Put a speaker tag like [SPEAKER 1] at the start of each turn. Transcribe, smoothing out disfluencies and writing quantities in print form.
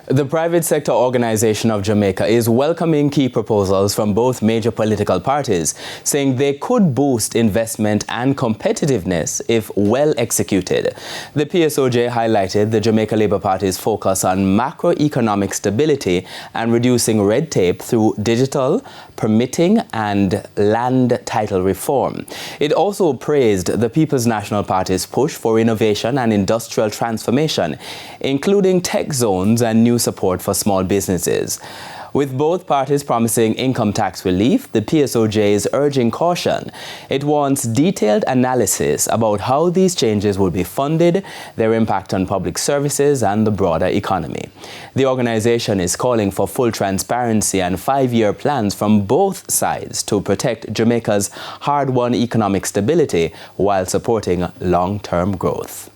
[SPEAKER 1] The private sector organization of Jamaica is welcoming key proposals from both major political parties, saying they could boost investment and competitiveness if well executed. The PSOJ highlighted the Jamaica Labour Party's focus on macroeconomic stability and reducing red tape through digital, permitting and land title reform. It also praised the People's National Party's push for innovation and industrial transformation, including tech zones and new support for small businesses. With both parties promising income tax relief, the PSOJ is urging caution. It wants detailed analysis about how these changes will be funded, their impact on public services and the broader economy. The organization is calling for full transparency and 5-year plans from both sides to protect Jamaica's hard-won economic stability while supporting long-term growth.